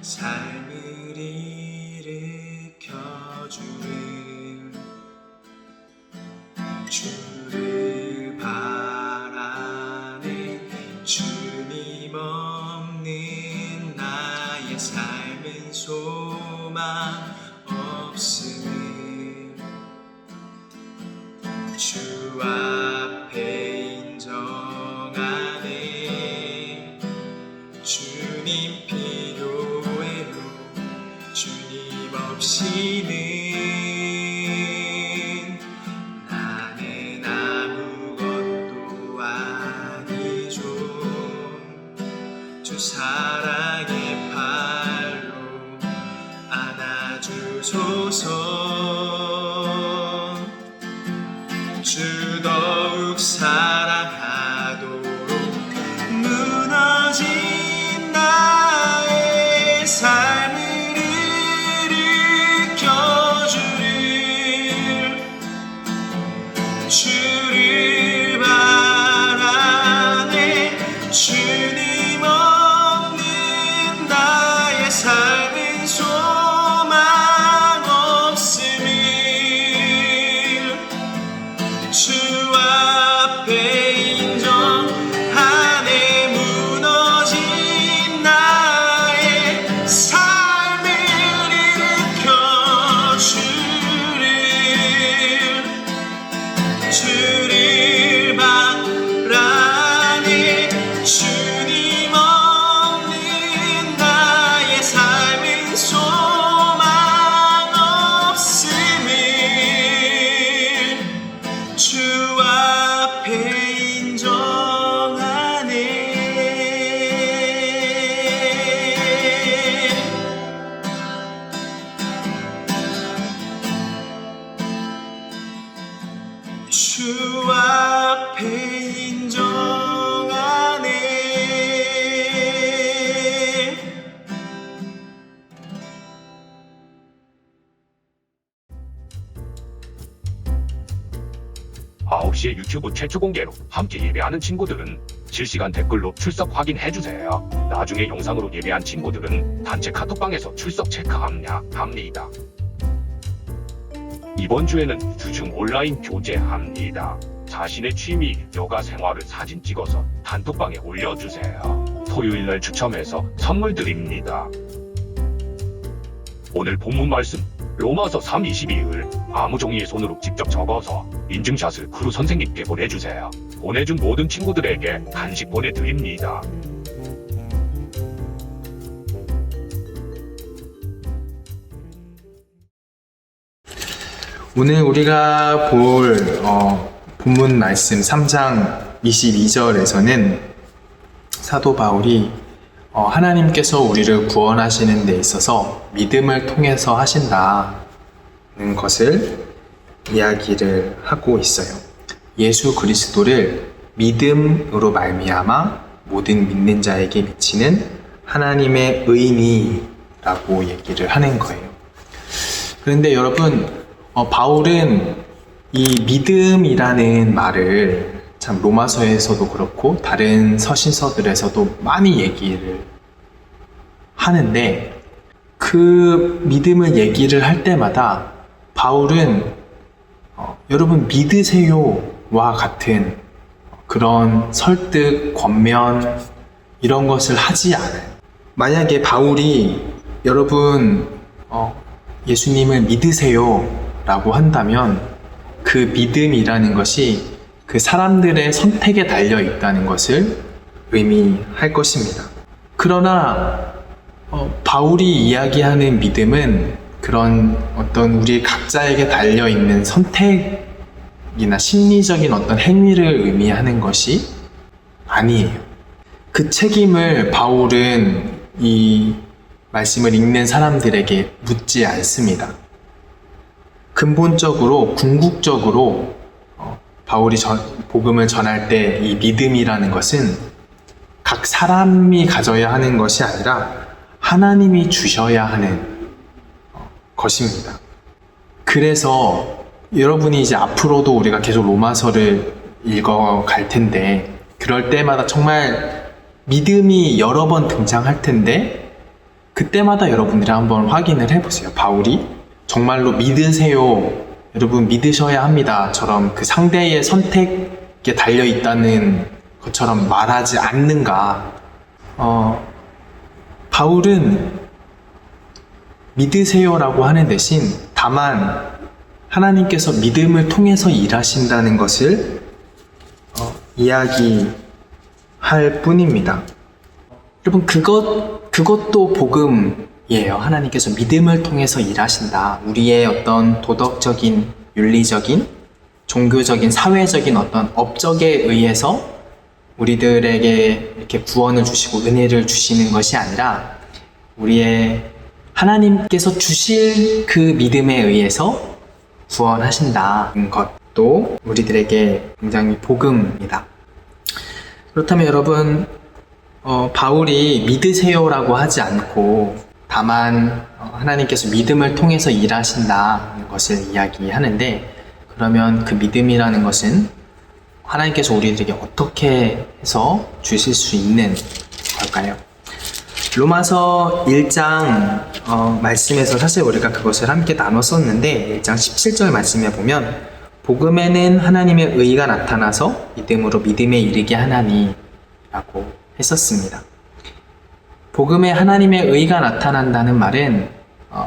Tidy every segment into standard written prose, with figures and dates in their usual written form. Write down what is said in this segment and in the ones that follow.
삶을 일으켜주는 주를 바라네. 주님 없는 나의 삶은 소망 없음을 주 앞에 인정하네. 주님 필요해요. 주님 없이는 나는 아무것도 아니죠. 주 사랑의 팔로 안아주소서. 주 더욱 사랑하도록 무너진 나의 삶을 일으켜주는 주를 바라네. 주님 없는 나의 삶은 소망 없음을 주 앞에 인정하네. 무너진 나의 삶을 일으켜주는 주를 바라네. 주님 없는 나의 삶은 소망 없음을 주 앞에 인정하네. 주 앞에 인정하네. 아홉 시에 유튜브 최초 공개로 함께 예배하는 친구들은 실시간 댓글로 출석 확인해주세요. 나중에 영상으로 예배한 친구들은 단체 카톡방에서 출석 체크합니다. 이번 주에는 주중 온라인 교제합니다. 자신의 취미, 여가 생활을 사진 찍어서 단톡방에 올려주세요. 토요일날 추첨해서 선물 드립니다. 오늘 본문 말씀 로마서 3:22을 아무 종이에 손으로 직접 적어서 인증샷을 크루 선생님께 보내주세요. 보내준 모든 친구들에게 간식 보내드립니다. 오늘 우리가 볼 본문 말씀 3장 22절에서는 사도 바울이 하나님께서 우리를 구원하시는 데 있어서 믿음을 통해서 하신다는 것을 이야기를 하고 있어요. 예수 그리스도를 믿음으로 말미암아 모든 믿는 자에게 미치는 하나님의 의미라고 얘기를 하는 거예요. 그런데 여러분, 바울은 이 믿음이라는 말을 참 로마서에서도 그렇고 다른 서신서들에서도 많이 얘기를 하는데, 그 믿음을 얘기를 할 때마다 바울은 여러분 믿으세요와 같은 그런 설득, 권면 이런 것을 하지 않아요. 만약에 바울이 여러분 예수님을 믿으세요 라고 한다면 그 믿음이라는 것이 그 사람들의 선택에 달려 있다는 것을 의미할 것입니다. 그러나 바울이 이야기하는 믿음은 그런 어떤 우리 각자에게 달려 있는 선택이나 심리적인 어떤 행위를 의미하는 것이 아니에요. 그 책임을 바울은 이 말씀을 읽는 사람들에게 묻지 않습니다. 근본적으로, 궁극적으로 바울이 복음을 전할 때 이 믿음이라는 것은 각 사람이 가져야 하는 것이 아니라 하나님이 주셔야 하는 것입니다. 그래서 여러분이 이제 앞으로도 우리가 계속 로마서를 읽어 갈 텐데, 그럴 때마다 정말 믿음이 여러 번 등장할 텐데 그때마다 여러분들이 한번 확인을 해보세요. 바울이 정말로 믿으세요, 여러분 믿으셔야 합니다처럼 그 상대의 선택에 달려있다는 것처럼 말하지 않는가. 바울은 믿으세요라고 하는 대신 다만 하나님께서 믿음을 통해서 일하신다는 것을 이야기할 뿐입니다. 여러분, 그것도 복음이에요. 하나님께서 믿음을 통해서 일하신다. 우리의 어떤 도덕적인, 윤리적인, 종교적인, 사회적인 어떤 업적에 의해서 우리들에게 이렇게 구원을 주시고 은혜를 주시는 것이 아니라 우리의 하나님께서 주실 그 믿음에 의해서 구원하신다는 것도 우리들에게 굉장히 복음입니다. 그렇다면 여러분, 바울이 믿으세요라고 하지 않고 다만 하나님께서 믿음을 통해서 일하신다는 것을 이야기하는데, 그러면 그 믿음이라는 것은 하나님께서 우리들에게 어떻게 해서 주실 수 있는 걸까요? 로마서 1장 말씀에서 사실 우리가 그것을 함께 나눴었는데, 1장 17절 말씀에 보면 복음에는 하나님의 의가 나타나서 믿음으로 믿음에 이르게 하나니 라고 했었습니다. 복음에 하나님의 의가 나타난다는 말은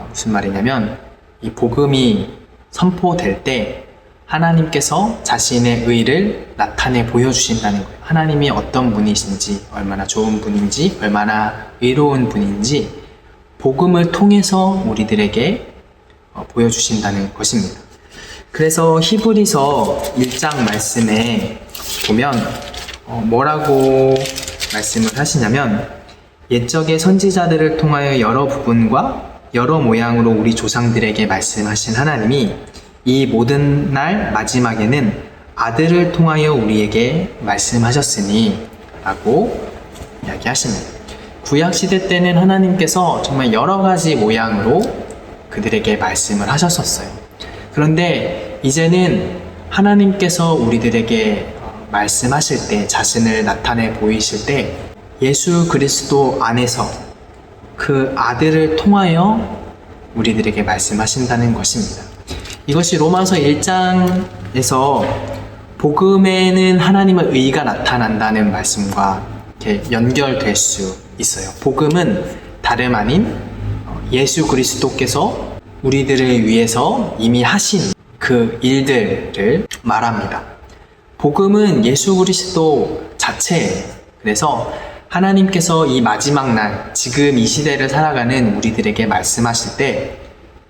무슨 말이냐면, 이 복음이 선포될 때 하나님께서 자신의 의를 나타내 보여주신다는 거예요. 하나님이 어떤 분이신지, 얼마나 좋은 분인지, 얼마나 의로운 분인지 복음을 통해서 우리들에게 보여주신다는 것입니다. 그래서 히브리서 1장 말씀에 보면 뭐라고 말씀을 하시냐면, 옛적의 선지자들을 통하여 여러 부분과 여러 모양으로 우리 조상들에게 말씀하신 하나님이 이 모든 날 마지막에는 아들을 통하여 우리에게 말씀하셨으니 라고 이야기하십니다. 구약시대 때는 하나님께서 정말 여러 가지 모양으로 그들에게 말씀을 하셨었어요. 그런데 이제는 하나님께서 우리들에게 말씀하실 때, 자신을 나타내 보이실 때 예수 그리스도 안에서 그 아들을 통하여 우리들에게 말씀하신다는 것입니다. 이것이 로마서 1장에서 복음에는 하나님의 의가 나타난다는 말씀과 이렇게 연결될 수 있어요. 복음은 다름 아닌 예수 그리스도께서 우리들을 위해서 이미 하신 그 일들을 말합니다. 복음은 예수 그리스도 자체예요. 그래서 하나님께서 이 마지막 날, 지금 이 시대를 살아가는 우리들에게 말씀하실 때,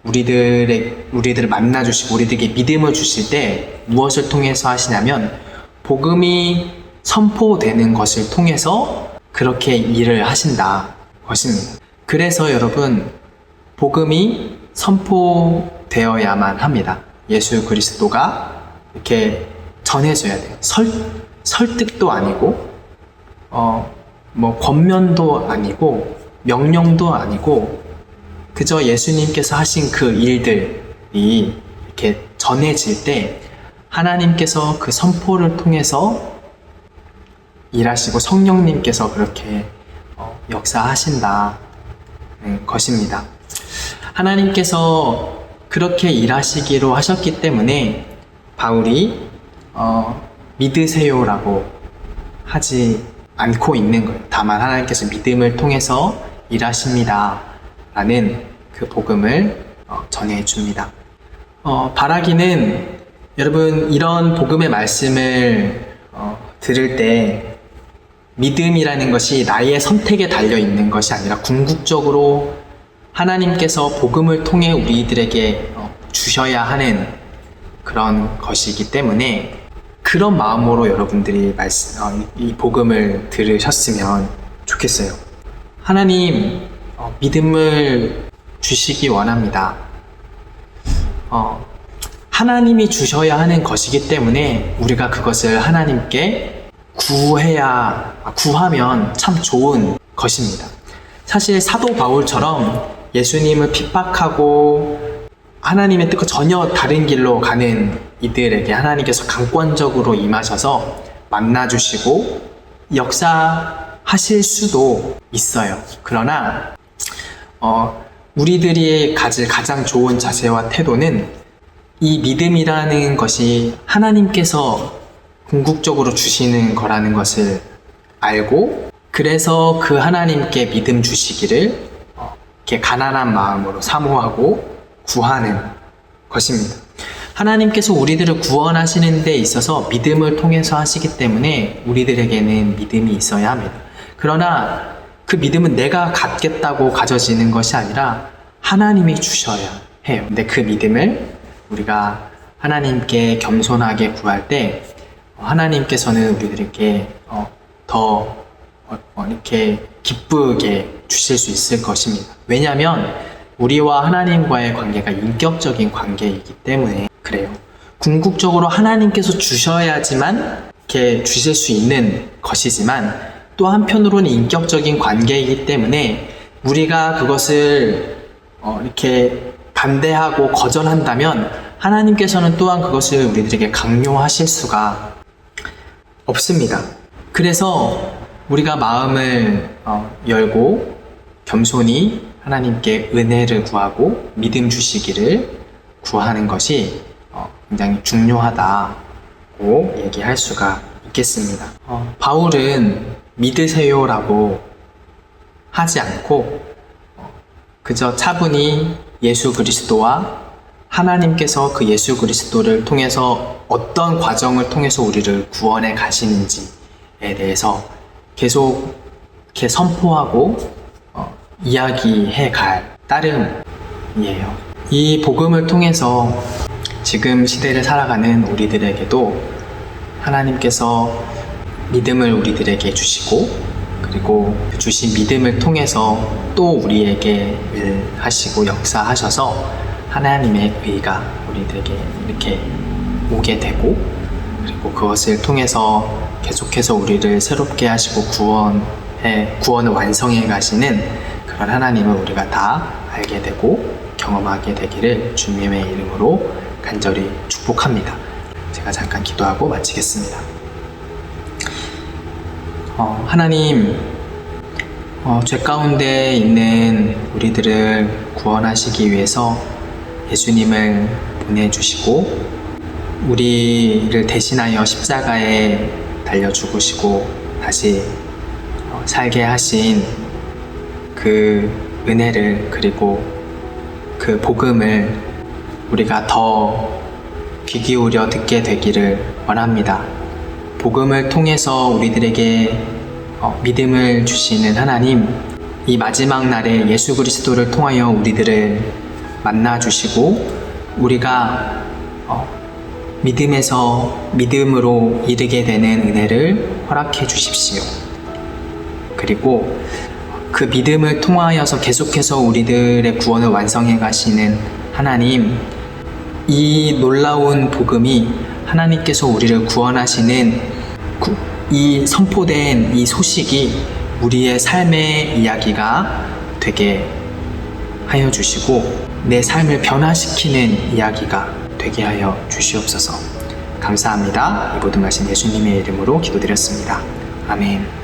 우리들을 만나주시고 우리들에게 믿음을 주실 때 무엇을 통해서 하시냐면, 복음이 선포되는 것을 통해서 그렇게 일을 하신다 것입니다. 그래서 여러분, 복음이 선포되어야만 합니다. 예수 그리스도가 이렇게 전해져야 돼요. 설득도 아니고 권면도 아니고 명령도 아니고, 그저 예수님께서 하신 그 일들이 이렇게 전해질 때 하나님께서 그 선포를 통해서 일하시고 성령님께서 그렇게 역사하신다는 것입니다. 하나님께서 그렇게 일하시기로 하셨기 때문에 바울이 믿으세요라고 하지 않고 있는 거예요. 다만 하나님께서 믿음을 통해서 일하십니다 라는 그 복음을 전해줍니다. 바라기는 여러분, 이런 복음의 말씀을 들을 때 믿음이라는 것이 나의 선택에 달려있는 것이 아니라 궁극적으로 하나님께서 복음을 통해 우리들에게 주셔야 하는 그런 것이기 때문에, 그런 마음으로 여러분들이 이 복음을 들으셨으면 좋겠어요. 하나님, 믿음을 주시기 원합니다. 하나님이 주셔야 하는 것이기 때문에 우리가 그것을 하나님께 구하면 참 좋은 것입니다. 사실 사도 바울처럼 예수님을 핍박하고 하나님의 뜻과 전혀 다른 길로 가는 이들에게 하나님께서 강권적으로 임하셔서 만나주시고 역사하실 수도 있어요. 그러나 우리들이 가질 가장 좋은 자세와 태도는 이 믿음이라는 것이 하나님께서 궁극적으로 주시는 거라는 것을 알고, 그래서 그 하나님께 믿음 주시기를 이렇게 가난한 마음으로 사모하고 구하는 것입니다. 하나님께서 우리들을 구원하시는 데 있어서 믿음을 통해서 하시기 때문에 우리들에게는 믿음이 있어야 합니다. 그러나 그 믿음은 내가 갖겠다고 가져지는 것이 아니라 하나님이 주셔야 해요. 근데 그 믿음을 우리가 하나님께 겸손하게 구할 때 하나님께서는 우리들에게 더 이렇게 기쁘게 주실 수 있을 것입니다. 왜냐하면 우리와 하나님과의 관계가 인격적인 관계이기 때문에 그래요. 궁극적으로 하나님께서 주셔야지만 이렇게 주실 수 있는 것이지만, 또 한편으로는 인격적인 관계이기 때문에 우리가 그것을 이렇게 반대하고 거절한다면 하나님께서는 또한 그것을 우리들에게 강요하실 수가 없습니다. 그래서 우리가 마음을 열고 겸손히 하나님께 은혜를 구하고 믿음 주시기를 구하는 것이 굉장히 중요하다고 얘기할 수가 있겠습니다. 바울은 믿으세요라고 하지 않고 그저 차분히 예수 그리스도와 하나님께서 그 예수 그리스도를 통해서 어떤 과정을 통해서 우리를 구원해 가시는지에 대해서 계속 이렇게 선포하고 이야기해 갈 따름이에요. 이 복음을 통해서 지금 시대를 살아가는 우리들에게도 하나님께서 믿음을 우리들에게 주시고, 그리고 주신 믿음을 통해서 또 우리에게 일하시고 역사하셔서 하나님의 의가 우리들에게 이렇게 오게 되고, 그리고 그것을 통해서 계속해서 우리를 새롭게 하시고 구원을 완성해 가시는 그런 하나님을 우리가 다 알게 되고 경험하게 되기를 주님의 이름으로 간절히 축복합니다. 제가 잠깐 기도하고 마치겠습니다. 하나님, 죄 가운데 있는 우리들을 구원하시기 위해서 예수님을 보내주시고 우리를 대신하여 십자가에 달려 죽으시고 다시 살게 하신 그 은혜를, 그리고 그 복음을 우리가 더 귀 기울여 듣게 되기를 원합니다. 복음을 통해서 우리들에게 믿음을 주시는 하나님, 이 마지막 날에 예수 그리스도를 통하여 우리들을 만나 주시고 우리가 믿음에서 믿음으로 이르게 되는 은혜를 허락해 주십시오. 그리고 그 믿음을 통하여서 계속해서 우리들의 구원을 완성해 가시는 하나님, 이 놀라운 복음이 하나님께서 우리를 구원하시는 이 선포된 이 소식이 우리의 삶의 이야기가 되게 하여 주시고 내 삶을 변화시키는 이야기가 되게 하여 주시옵소서. 감사합니다. 이 모든 말씀 예수님의 이름으로 기도드렸습니다. 아멘.